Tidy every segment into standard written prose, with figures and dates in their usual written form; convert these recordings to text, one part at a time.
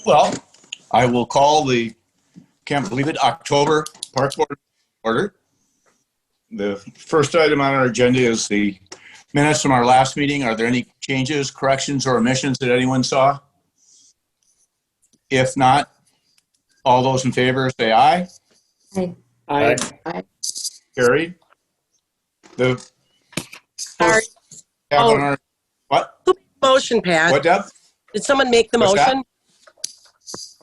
Well, I will call the, can't believe it, October Park Board order. The first item on our agenda is the minutes from our last meeting. Are there any changes, corrections, or omissions that anyone saw? If not, all those in favor say aye. Aye. Aye. Aye. Carried. The Sorry. have on our, what? Motion, Pat. What, Deb? Did someone make the What's that? motion?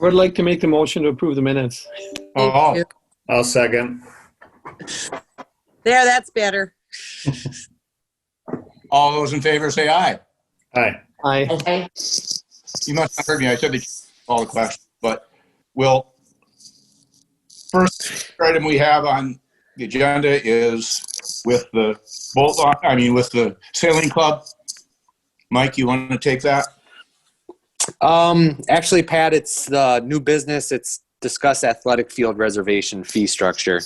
I would like to make the motion to approve the minutes. Oh, you. I'll second. There, that's better. all those in favor say aye. Aye. Aye. Aye. You must have heard me. I said that you all the questions, but we'll, first item we have on the agenda is with the with the sailing club. Mike, you want to take that? Actually, Pat, it's the new business. It's discuss athletic field reservation fee structure,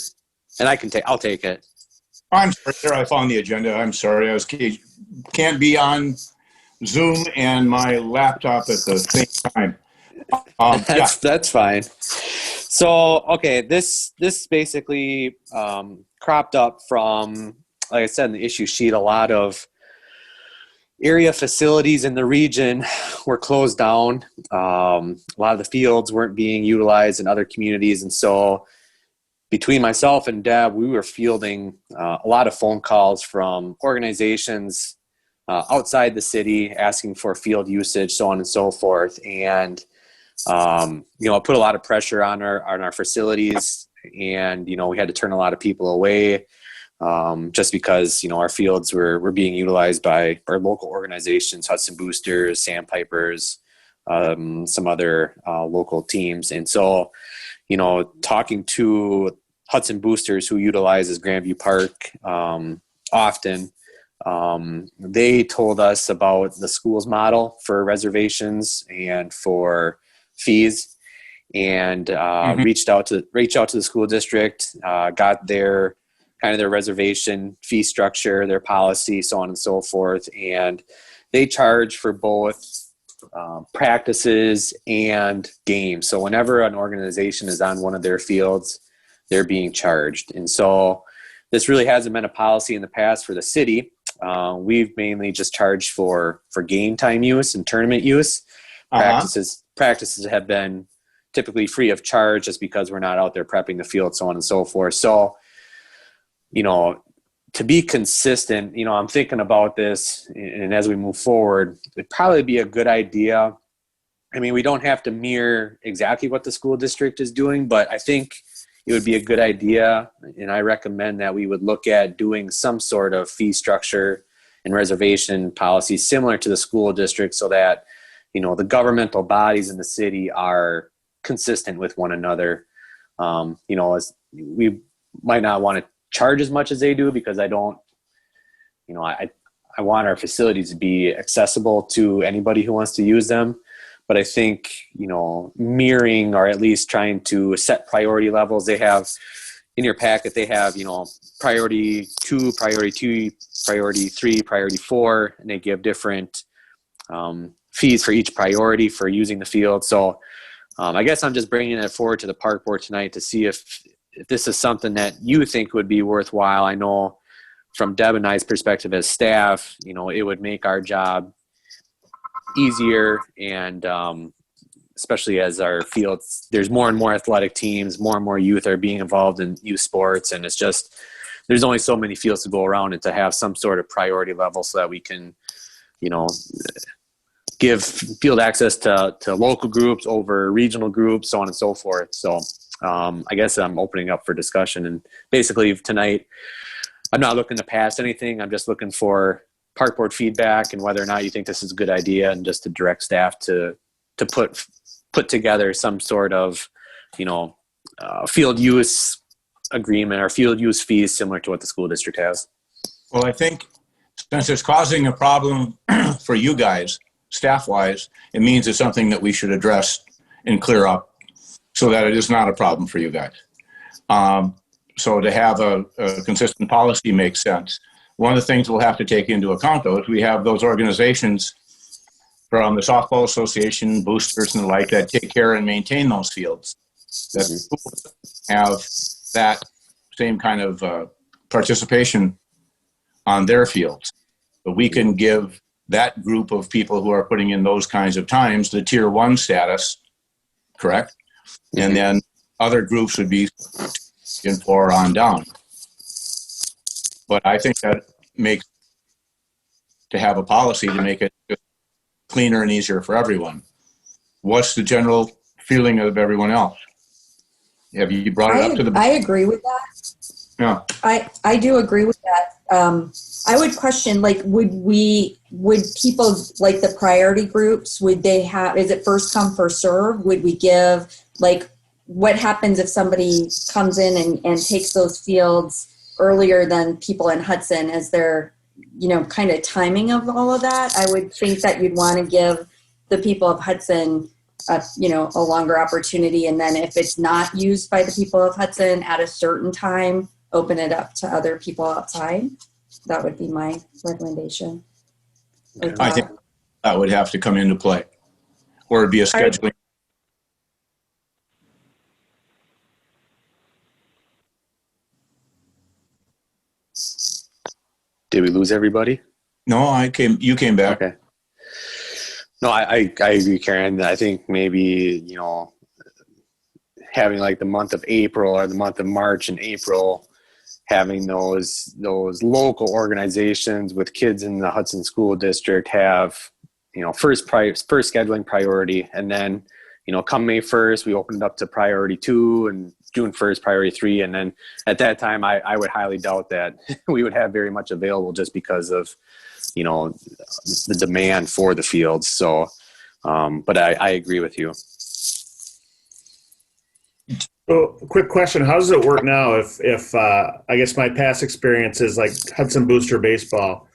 and I'll take it. I'm sorry, sir. I found the agenda. I'm sorry. Can't be on Zoom and my laptop at the same time. That's fine. So, okay, this basically cropped up from, like I said in the issue sheet, a lot of area facilities in the region were closed down. A lot of the fields weren't being utilized in other communities, and so between myself and Deb, we were fielding a lot of phone calls from organizations outside the city asking for field usage, so on and so forth. And it put a lot of pressure on our facilities, and we had to turn a lot of people away just because our fields were being utilized by our local organizations, Hudson Boosters, Sandpipers, some other local teams. And so talking to Hudson Boosters, who utilizes Grandview Park often, they told us about the school's model for reservations and for fees, and reached out to the school district, got their reservation fee structure, their policy, so on and so forth, and they charge for both practices and games. So whenever an organization is on one of their fields, they're being charged. And so this really hasn't been a policy in the past for the city. We've mainly just charged for game time use and tournament use. Practices have been typically free of charge just because we're not out there prepping the field, so on and so forth. So, to be consistent, I'm thinking about this, and as we move forward, it'd probably be a good idea. I mean, we don't have to mirror exactly what the school district is doing, but I think it would be a good idea, and I recommend that we would look at doing some sort of fee structure and reservation policy similar to the school district, so that the governmental bodies in the city are consistent with one another. As we might not want to charge as much as they do, because I don't, I want our facilities to be accessible to anybody who wants to use them. But I think, mirroring, or at least trying to set priority levels. They have in your packet, they have, priority 2, priority 2, priority 3, priority 4, and they give different fees for each priority for using the field. So I guess I'm just bringing it forward to the park board tonight to see if this is something that you think would be worthwhile. I know from Deb and I's perspective as staff, it would make our job easier, and especially as our fields, there's more and more athletic teams, more and more youth are being involved in youth sports, and it's just, there's only so many fields to go around, and to have some sort of priority level so that we can, give field access to local groups over regional groups, so on and so forth. So I guess I'm opening up for discussion, and basically tonight, I'm not looking to pass anything. I'm just looking for park board feedback and whether or not you think this is a good idea, and just to direct staff to put together some sort of, field use agreement or field use fees similar to what the school district has. Well, I think since it's causing a problem for you guys, staff-wise, it means it's something that we should address and clear up so that it is not a problem for you guys. So to have a consistent policy makes sense. One of the things we'll have to take into account, though, is we have those organizations from the softball association, boosters and the like that take care and maintain those fields. That schools have that same kind of participation on their fields. But we can give that group of people who are putting in those kinds of times the tier 1 status, correct? And then other groups would be in 4 on down. But I think that makes, to have a policy to make it cleaner and easier for everyone. What's the general feeling of everyone else? Have you brought it up to the... I agree with that. Yeah. I do agree with that. I would question, like, would people, like the priority groups, would they have, is it first come, first serve? Would we give, like, what happens if somebody comes in and takes those fields earlier than people in Hudson? Is there, kind of timing of all of that? I would think that you'd want to give the people of Hudson a longer opportunity. And then if it's not used by the people of Hudson at a certain time, open it up to other people outside. That would be my recommendation. I think that would have to come into play, or it'd be a scheduling. Did we lose everybody? No, you came back. Okay. No, I agree, Karen. I think maybe, having like the month of April or the month of March and April, having those local organizations with kids in the Hudson School District have, first scheduling priority. And then, come May 1st, we opened up to priority 2, and June 1st, priority 3. And then at that time, I would highly doubt that we would have very much available just because of, the demand for the fields. So, but I agree with you. So, quick question: how does it work now? If I guess my past experience is like Hudson Booster baseball.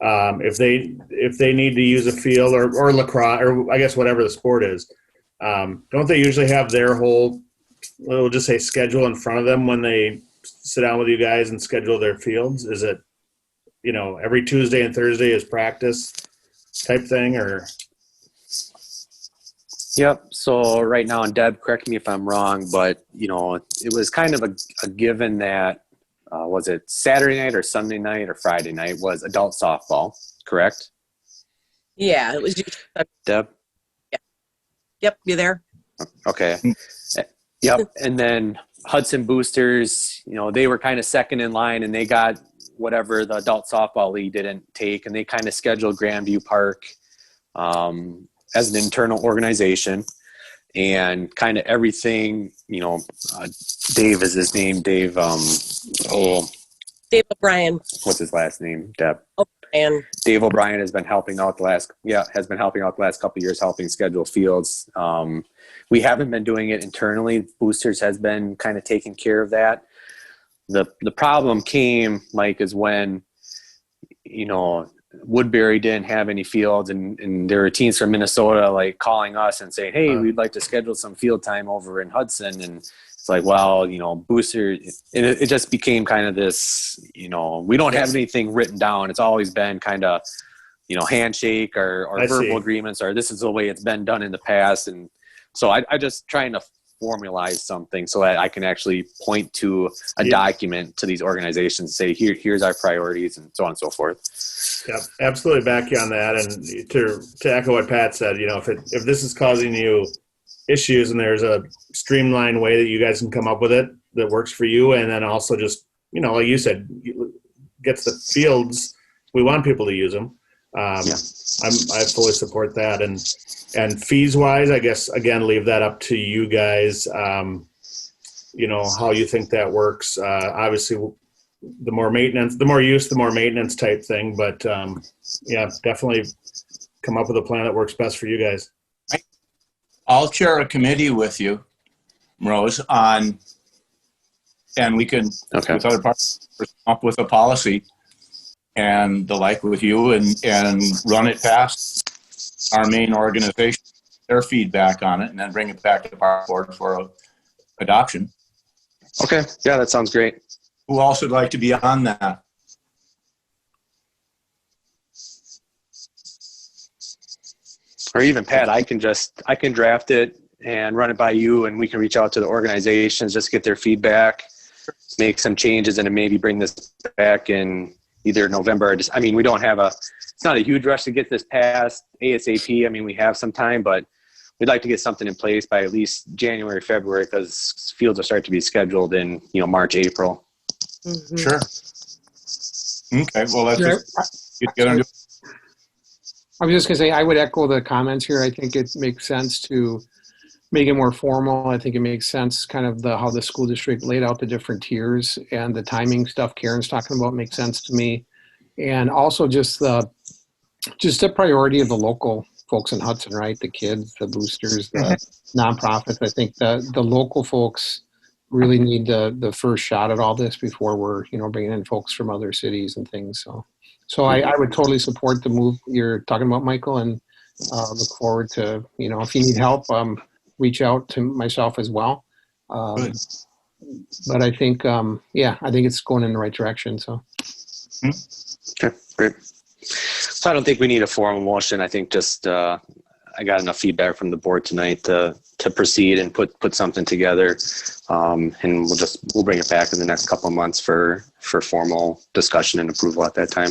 If they need to use a field or lacrosse, or I guess whatever the sport is, don't they usually have their whole, we'll just say, schedule in front of them when they sit down with you guys and schedule their fields? Is it, every Tuesday and Thursday is practice type thing, or? Yep. So right now, and Deb, correct me if I'm wrong, but it was kind of a given that was it Saturday night or Sunday night or Friday night was adult softball, correct? Yeah, it was usually, Deb? yeah. Yep, you there? Okay. Yep. And then Hudson Boosters, they were kind of second in line, and they got whatever the adult softball league didn't take, and they kind of scheduled Grandview Park as an internal organization, and kind of everything, Dave is his name, Dave O'Brien. What's his last name? Deb. And Dave O'Brien has been helping out the last couple of years, helping schedule fields. We haven't been doing it internally. Boosters has been kind of taking care of that. The problem came, Mike, is when, Woodbury didn't have any fields, and there were teams from Minnesota like calling us and saying, hey, we'd like to schedule some field time over in Hudson. And it's like, well, Booster, and it just became kind of this, we don't have anything written down. It's always been kind of, handshake or verbal agreements, or this is the way it's been done in the past. And so I just trying to formalize something so that I can actually point to a document to these organizations, say, here's our priorities, and so on and so forth. Yep, absolutely back you on that. And to echo what Pat said, if this is causing you issues and there's a streamlined way that you guys can come up with it that works for you, and then also just, like you said, gets the fields, we want people to use them. I fully support that. And fees wise, I guess, again, leave that up to you guys. How you think that works. Obviously, the more maintenance, the more use, the more maintenance type thing. But definitely come up with a plan that works best for you guys. I'll chair a committee with you, Rose, and we can, with other parts, come up with a policy and the like with you, and run it past our main organization, their feedback on it, and then bring it back to the park board for adoption. Okay. Yeah, that sounds great. Who else would like to be on that? or even Pat, I can draft it and run it by you, and we can reach out to the organizations, just get their feedback, make some changes, and then maybe bring this back in either November or just, I mean, we don't have it's not a huge rush to get this passed ASAP. I mean, we have some time, but we'd like to get something in place by at least January, February, because fields will start to be scheduled in, March, April. Mhm. Sure. Okay, well, that's just, you get into I was just going to say, I would echo the comments here. I think it makes sense to make it more formal. I think it makes sense kind of how the school district laid out the different tiers, and the timing stuff Karen's talking about makes sense to me. And also just the priority of the local folks in Hudson, right? The kids, the boosters, the nonprofits. I think the local folks really need the first shot at all this before we're, bringing in folks from other cities and things. So I would totally support the move you're talking about, Michael, and look forward to, if you need help, reach out to myself as well. Good. But I think, I think it's going in the right direction. So. Okay, great. So I don't think we need a formal motion. I think just I got enough feedback from the board tonight to proceed and put something together, and we'll bring it back in the next couple of months for formal discussion and approval at that time.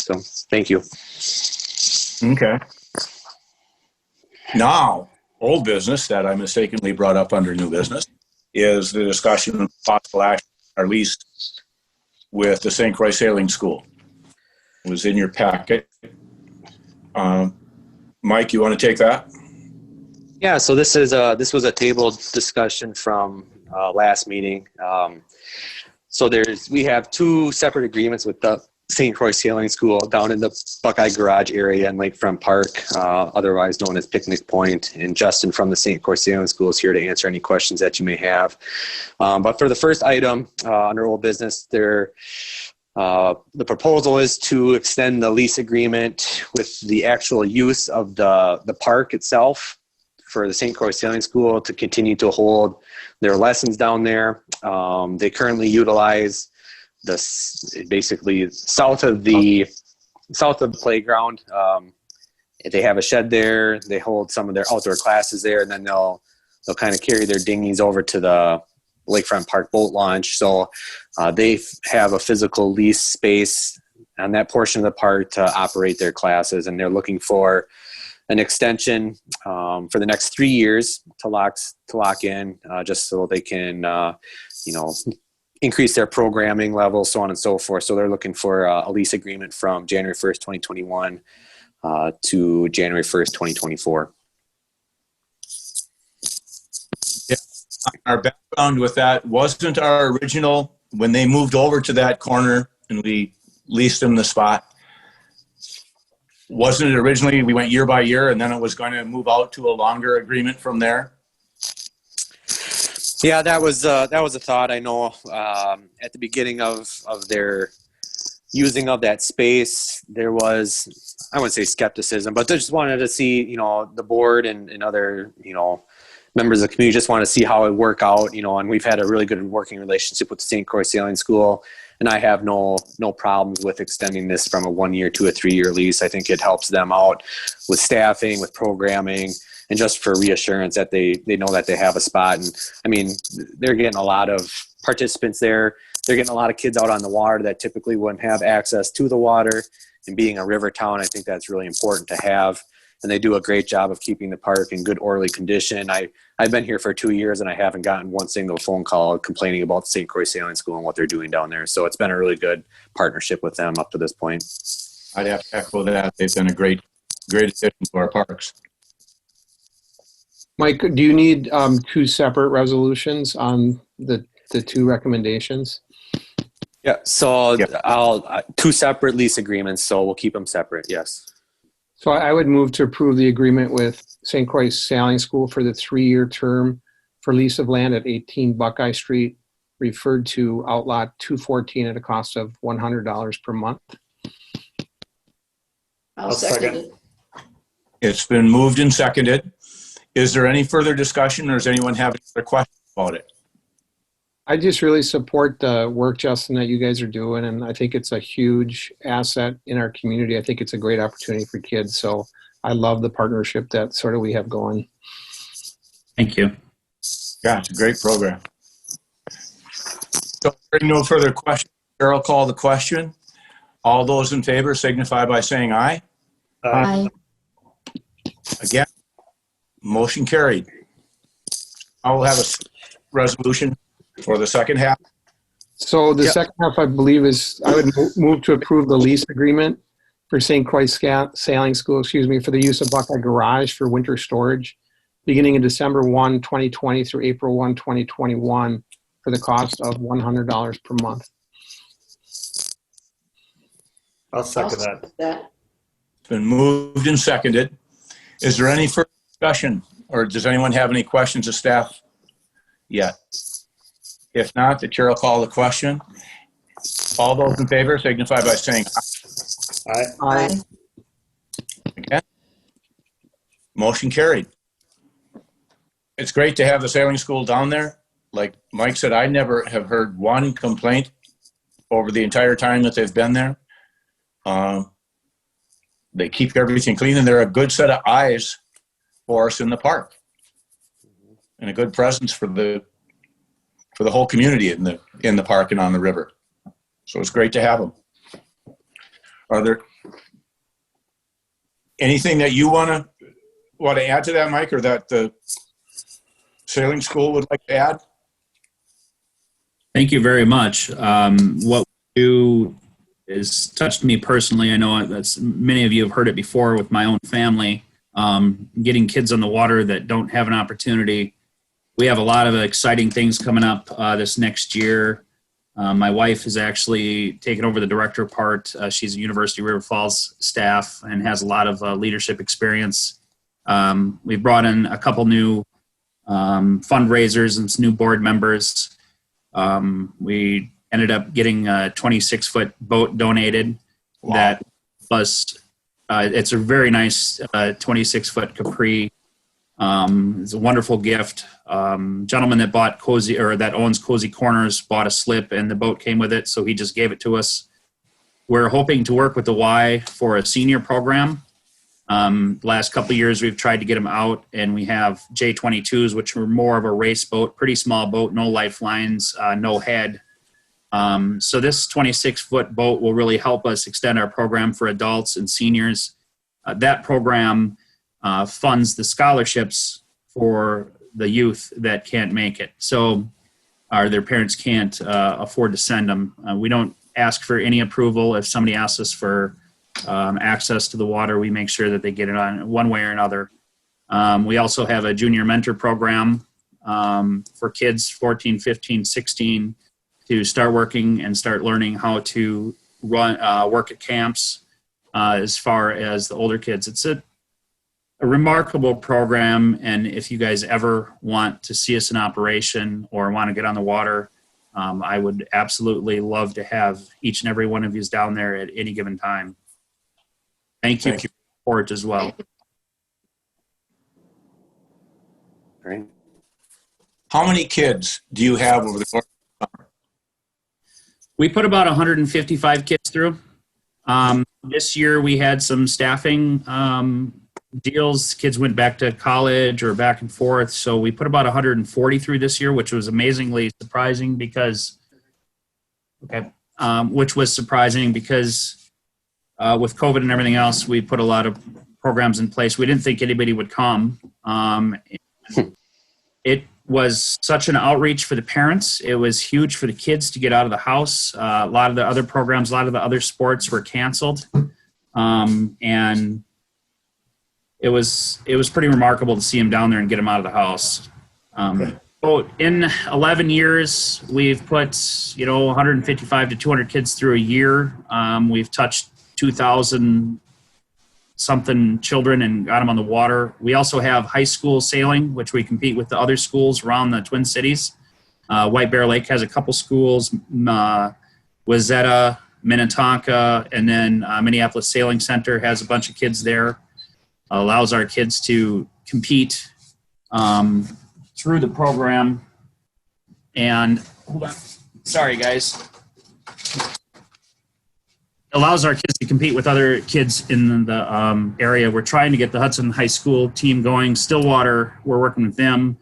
So thank you. Okay. Now, old business that I mistakenly brought up under new business is the discussion of possible action on our lease with the St. Croix Sailing School. It was in your packet. Mike, you want to take that? Yeah, so this was a tabled discussion from last meeting. So we have two separate agreements with the St. Croix Sailing School down in the Buckeye Garage area in Lakefront Park, otherwise known as Picnic Point. And Justin from the St. Croix Sailing School is here to answer any questions that you may have. But for the first item under old business, the proposal is to extend the lease agreement with the actual use of the park itself for the St. Croix Sailing School to continue to hold their lessons down there. They currently utilize basically south of the playground. They have a shed there. They hold some of their outdoor classes there, and then they'll kind of carry their dinghies over to the Lakefront Park boat launch. So they have a physical lease space on that portion of the park to operate their classes, and they're looking for an extension for the next 3 years to lock in, just so they can increase their programming level, so on and so forth. So they're looking for a lease agreement from January 1st, 2021 to January 1st, 2024. Our background with that wasn't our original, when they moved over to that corner and we leased them the spot, wasn't it originally we went year by year and then it was going to move out to a longer agreement from there? Yeah, that was a thought. I know at the beginning of their using of that space, there was, I wouldn't say skepticism, but they just wanted to see, the board and other, members of the community just want to see how it work out, and we've had a really good working relationship with the St. Croix Sailing School, and I have no problems with extending this from a 1 year to a 3 year lease. I think it helps them out with staffing, with programming, and just for reassurance that they know that they have a spot. And I mean, they're getting a lot of participants there. They're getting a lot of kids out on the water that typically wouldn't have access to the water. And being a river town, I think that's really important to have. And they do a great job of keeping the park in good orderly condition. I've been here for 2 years and I haven't gotten one single phone call complaining about the St. Croix Sailing School and what they're doing down there. So it's been a really good partnership with them up to this point. I'd have to echo that. They've been a great addition to our parks. Mike, do you need two separate resolutions on the two recommendations? Yeah, so Yep. I'll two separate lease agreements, so we'll keep them separate, yes. So I would move to approve the agreement with St. Croix Sailing School for the 3-year term for lease of land at 18 Buckeye Street, referred to Outlot 214 at a cost of $100 per month. I'll second it. It's been moved and seconded. Is there any further discussion or does anyone have any other questions about it? I just really support the work, Justin, that you guys are doing, and I think it's a huge asset in our community. I think it's a great opportunity for kids. So I love the partnership that sort of we have going. Thank you. Yeah, it's a great program. So, hearing no further questions, Chair will call the question. All those in favor signify by saying aye. Aye. Again, motion carried. I will have a resolution for the second half. So the Yep. second half, I believe, is I would move to approve the lease agreement for St. Croix Sailing School, for the use of Buckeye Garage for winter storage, beginning in December 1, 2020 through April 1, 2021, for the cost of $100 per month. I'll second that. It's been moved and seconded. Is there any further discussion, or does anyone have any questions of staff yet? If not, the chair will call the question. All those in favor signify by saying aye. Aye. Aye. Again. Motion carried. It's great to have the sailing school down there. Like Mike said, I never have heard one complaint over the entire time that they've been there. They keep everything clean, and they're a good set of eyes for us in the park, and a good presence for the whole community in the park and on the river. So it's great to have them. Are there anything that you want to add to that, Mike, or that the sailing school would like to add? Thank you very much. What we do has touched me personally. I know that's many of you have heard it before with my own family. Getting kids on the water that don't have an opportunity. We have a lot of exciting things coming up this next year. My wife has actually taken over the director part. She's a University of River Falls staff and has a lot of leadership experience. We've brought in a couple new fundraisers and some new board members. We ended up getting a 26-foot boat donated. Wow. That was, it's a very nice 26-foot Capri. It's a wonderful gift. Gentleman that bought that owns Cozy Corners bought a slip, and the boat came with it, so he just gave it to us. We're hoping to work with the Y for a senior program. Last couple of years, we've tried to get them out, and we have J22s, which were more of a race boat, pretty small boat, no lifelines, no head. So this 26-foot boat will really help us extend our program for adults and seniors. That program funds the scholarships for the youth that can't make it. So their parents can't afford to send them. We don't ask for any approval. If somebody asks us for access to the water, we make sure that they get it on one way or another. We also have a junior mentor program for kids 14, 15, 16 to start working and start learning how to work at camps as far as the older kids. It's a remarkable program, and if you guys ever want to see us in operation or want to get on the water, I would absolutely love to have each and every one of you down there at any given time. Thank you for your support as well. Great. How many kids do you have over the course of the summer? We put about 155 kids through. This year we had some staffing deals. Kids went back to college or back and forth. So we put about 140 through this year, which was amazingly surprising because, with COVID and everything else, we put a lot of programs in place. We didn't think anybody would come. It was such an outreach for the parents. It was huge for the kids to get out of the house. A lot of the other programs, a lot of the other sports were canceled. And it was pretty remarkable to see them down there and get them out of the house. So in 11 years, we've put, 155 to 200 kids through a year. We've touched 2,000 something children and got them on the water. We also have high school sailing, which we compete with the other schools around the Twin Cities. White Bear Lake has a couple schools, Wayzata, Minnetonka, and then Minneapolis Sailing Center has a bunch of kids there. Allows our kids to compete through the program. And hold on, sorry guys. allows our kids to compete with other kids in the area. We're trying to get the Hudson High School team going. Stillwater, we're working with them.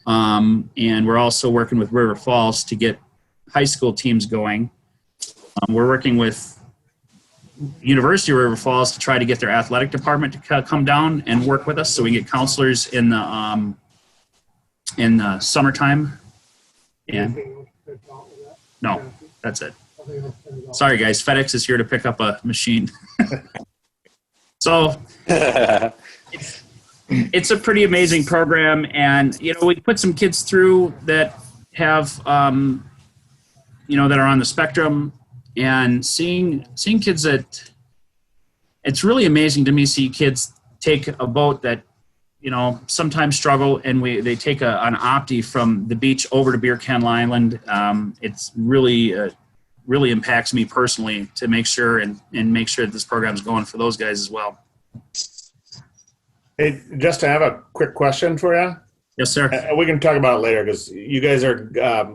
And we're also working with River Falls to get high school teams going. We're working with University of River Falls to try to get their athletic department to come down and work with us so we can get counselors in the summertime. And no, that's it. Sorry, guys. FedEx is here to pick up a machine. So it's a pretty amazing program. And, you know, we put some kids through that have, you know, that are on the spectrum, and seeing kids that it's really amazing to me, see kids take a boat that, you know, sometimes struggle, and they take an Opti from the beach over to Beer Can Island. It's really, really impacts me personally to make sure and make sure that this program is going for those guys as well. Hey, Justin, I have a quick question for you. Yes, sir. We can talk about it later because you guys are,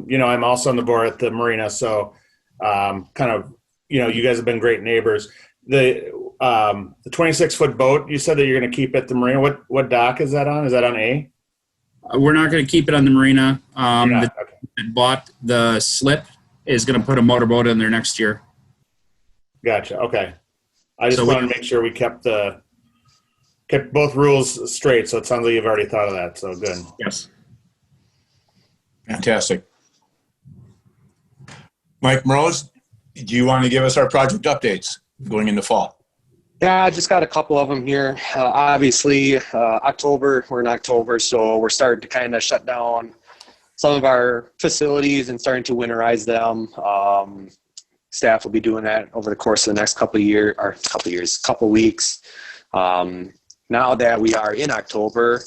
you know, I'm also on the board at the marina. So kind of, you know, you guys have been great neighbors. The 26-foot boat, you said that you're going to keep at the marina. What dock is that on? Is that on A? We're not going to keep it on the marina. Okay. That bought the slip is going to put a motorboat in there next year. Gotcha. Okay. I just wanted to make sure we kept both rules straight. So it sounds like you've already thought of that. So good. Yes. Fantastic. Mike Mrose, do you want to give us our project updates going into fall? Yeah, I just got a couple of them here. Obviously, October, we're in October, so we're starting to kind of shut down some of our facilities and starting to winterize them. Staff will be doing that over the course of the next couple weeks. Now that we are in October,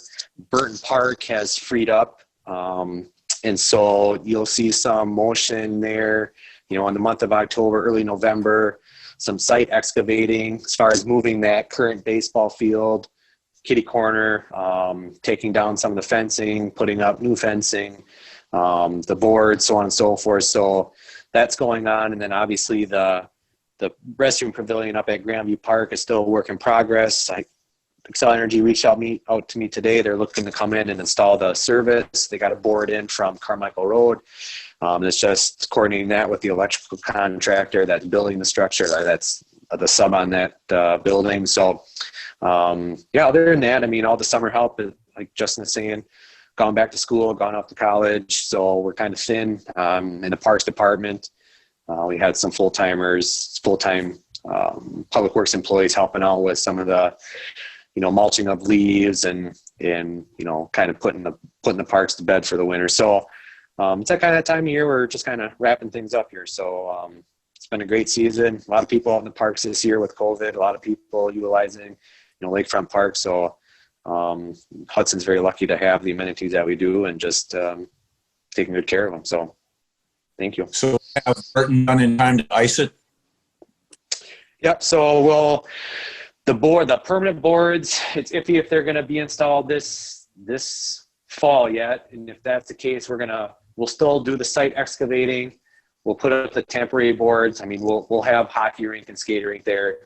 Burton Park has freed up. And so you'll see some motion there, you know, in the month of October, early November, some site excavating as far as moving that current baseball field, kitty corner, taking down some of the fencing, putting up new fencing, the boards, so on and so forth. So that's going on. And then obviously the restroom pavilion up at Grandview Park is still a work in progress. Excel Energy reached out to me today. They're looking to come in and install the service. They got a board in from Carmichael Road. It's just coordinating that with the electrical contractor that's building the structure. That's the sub on that building. So, yeah, other than that, I mean, all the summer help, like Justin is saying, gone back to school, gone off to college. So we're kind of thin in the parks department. We had some full-time public works employees helping out with some of the, you know, mulching of leaves and you know, kind of putting the parks to bed for the winter. So it's that kind of time of year we're just kind of wrapping things up here. So it's been a great season. A lot of people out in the parks this year with COVID. A lot of people utilizing, you know, lakefront parks. So Hudson's very lucky to have the amenities that we do and just taking good care of them. So thank you. So have Burton done in time to ice it? Yep. So the permanent boards, it's iffy if they're going to be installed this fall yet. And if that's the case, we'll still do the site excavating. We'll put up the temporary boards. I mean, we'll have hockey rink and skating rink there.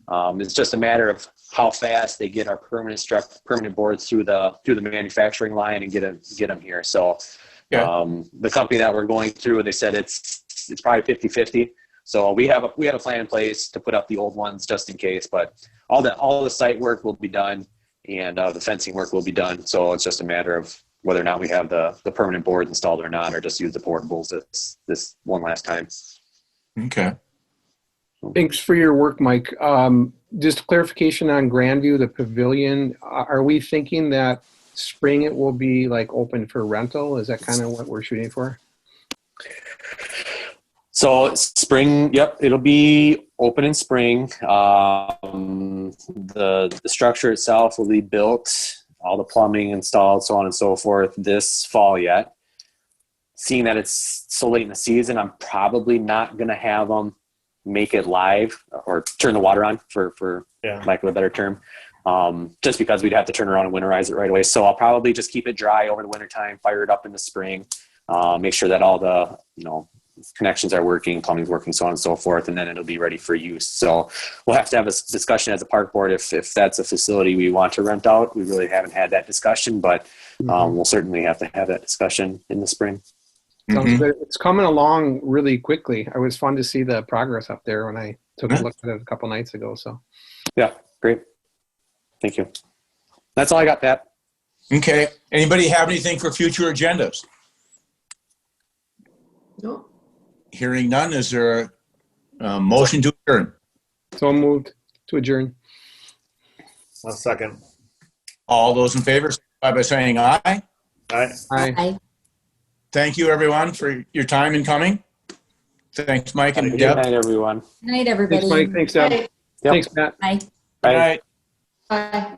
It's just a matter of how fast they get our permanent boards through the manufacturing line and get them here. So the company that we're going through, they said it's probably 50-50. So we have a plan in place to put up the old ones just in case, but all the site work will be done and the fencing work will be done. So it's just a matter of whether or not we have the permanent board installed or not, or just use the portables this one last time. Okay. Thanks for your work, Mike. Just clarification on Grandview, the pavilion. Are we thinking that spring it will be like open for rental? Is that kind of what we're shooting for? So spring, yep, it'll be open in spring. The structure itself will be built, all the plumbing installed, so on and so forth, this fall yet. Seeing that it's so late in the season, I'm probably not going to have them make it live or turn the water on for lack of a better term, just because we'd have to turn around and winterize it right away. So I'll probably just keep it dry over the wintertime, fire it up in the spring, make sure that all the, you know, connections are working, plumbing's working, so on and so forth, and then it'll be ready for use. So we'll have to have a discussion as a park board if that's a facility we want to rent out. We really haven't had that discussion, but we'll certainly have to have that discussion in the spring. Sounds good. It's coming along really quickly. It was fun to see the progress up there when I took a look at it a couple nights ago. So Yeah, great. Thank you. That's all I got, Pat. Okay. Anybody have anything for future agendas? No. Hearing none, is there a motion to adjourn? so moved to adjourn. 1 second. All those in favor, signify by saying aye. All right. Aye. Bye. Thank you, everyone, for your time in coming. Thanks, Mike and Good Deb. night, everyone. Night, everybody. Thanks, Mike. Thanks, Deb. Bye. Thanks, Pat. Bye. Good night. Bye.